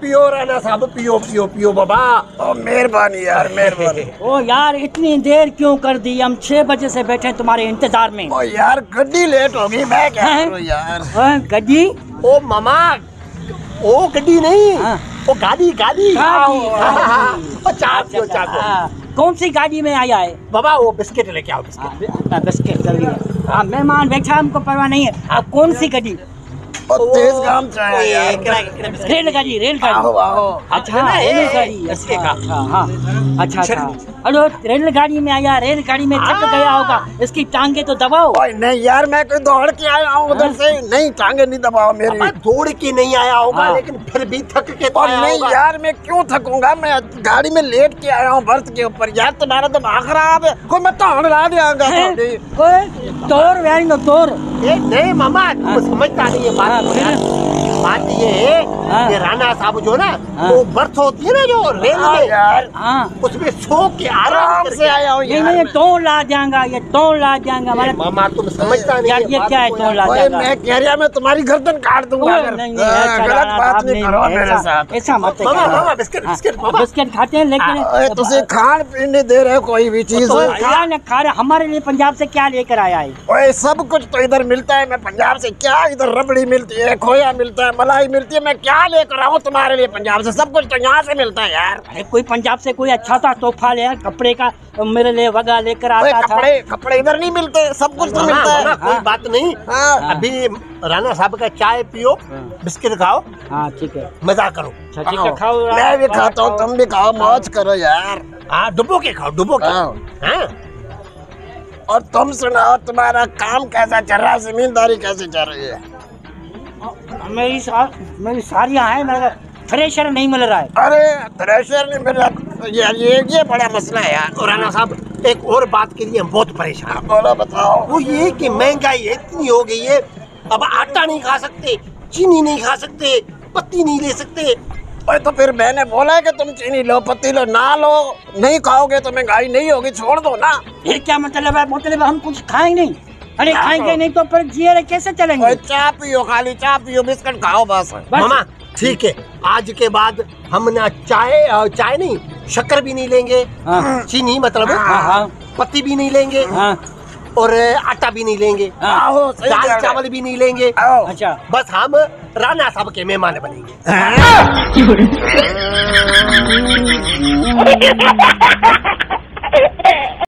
पियो राणा साहब, पियो पियो पियो बाबा। मेहरबानी यार, मेहरबानी। ओ यार इतनी देर क्यों कर दी? हम 6 बजे से बैठे हैं तुम्हारे इंतजार में। ओ यार गड्डी लेट हो गई, मैं क्या करूं यार। गड्डी? ओ मामा, ओ गड्डी नहीं, ओ गाड़ी गाड़ी। चाय पियो, चाय पियो। कौन सी गाड़ी में आया है बाबा? वो बिस्किट लेके आओ, बिस्किट। बिस्किट कर लिया। मेहमान बैठा, हमको परवाह नहीं है। आप कौन सी गाड़ी? तेज काम चाहिए यार। रेलगाड़ी, रेलगाड़ी। अच्छा रेलगाड़ी, अच्छा अच्छा। अरे रेलगाड़ी में आया, रेलगाड़ी में थक गया होगा, इसकी टांगे तो दबाओ। नहीं यार, मैं कोई दौड़ के आया हूँ उधर से। नहीं, टांगे नहीं दबाओ मेरी। दौड़ के नहीं आया होगा, लेकिन फिर भी थक के तो आया नहीं होगा। यार, मैं क्यों थकूंगा? मैं गाड़ी में लेट के आया हूँ बर्थ के ऊपर। यार तुम्हारा दिमाग खराब है। कोई मैं तोड़ ला देगा। तोड़ नहीं मामा, तुम समझता नहीं है बात। बात ये है कि राणा साहब जो ना, वो बर्थ होती है ना जो रेल में यार, उसमें सो के आराम से आया हूँ। ये तोड़ ला देंगा, ये तोड़ ला देंगा। मामा तुम समझता नहीं यार, ये क्या है तोड़ ला देंगा? मैं कह रहा, मैं तुम्हारी गर्दन काट दूंगा। गलत बात नहीं करो मेरे साथ। ऐसा मत। मामा बिस्किट, बिस्किट बिस्किट खाते हैं, लेकिन तुझे खान पीने दे रहे कोई भी चीज? क्या न खा रहे? हमारे लिए पंजाब से क्या लेकर आया है? ओए सब कुछ तो इधर मिलता है। मैं पंजाब से क्या, इधर रबड़ी मिलती है, खोया मिलता है, मलाई मिलती है। मैं क्या लेकर आऊँ तुम्हारे लिए पंजाब से? सब कुछ तो यहाँ से मिलता है यार। अरे कोई पंजाब से कोई अच्छा सा तोहफा ले यार, कपड़े का मेरे लिए वगा लेकर आता था। कपड़े इधर नहीं मिलते, सब कुछ तो मिलता है। कोई बात नहीं। अभी राणा साहब का चाय पियो, बिस्किट खाओ। हाँ ठीक है, मजा करो। ठीक है, खाओ। मैं भी खाता हूँ, तुम भी खाओ, मौज करो यार। हाँ, डुबो के खाओ, डुबो के। हाँ। और तुम सुनाओ, तुम्हारा काम कैसा चल रहा है? जमींदारी कैसे चल रही है? मेरी सारियाँ हैं, मेरा थ्रेशर नहीं मिल रहा है। अरे थ्रेशर नहीं मिल रहा यार, ये बड़ा मसला है यार। और राणा साहब, एक और बात के लिए हम बहुत परेशान हैं। बोलो, बताओ। वो ये कि महंगाई इतनी हो गई है, अब आटा नहीं खा सकते, चीनी नहीं खा सकते, पत्ती नहीं ले सकते। तो फिर मैंने बोला है कि तुम चीनी लो, पत्ती लो, ना लो, नहीं खाओगे तो महंगाई नहीं होगी, छोड़ दो ना। ये क्या मतलब है? मतलब हम कुछ खाएंगे नहीं? अरे खाएंगे नहीं तो फिर जिए कैसे चलेंगे? चाय पियो, खाली चाय पियो, बिस्किट खाओ बस। मामा ठीक है, आज के बाद हम ना चाय नहीं, शक्कर भी नहीं लेंगे, चीनी मतलब पत्ती भी नहीं लेंगे, और आटा भी नहीं लेंगे, दाल चावल भी नहीं लेंगे। अच्छा, बस हम राणा साहब के मेहमान बनेंगे।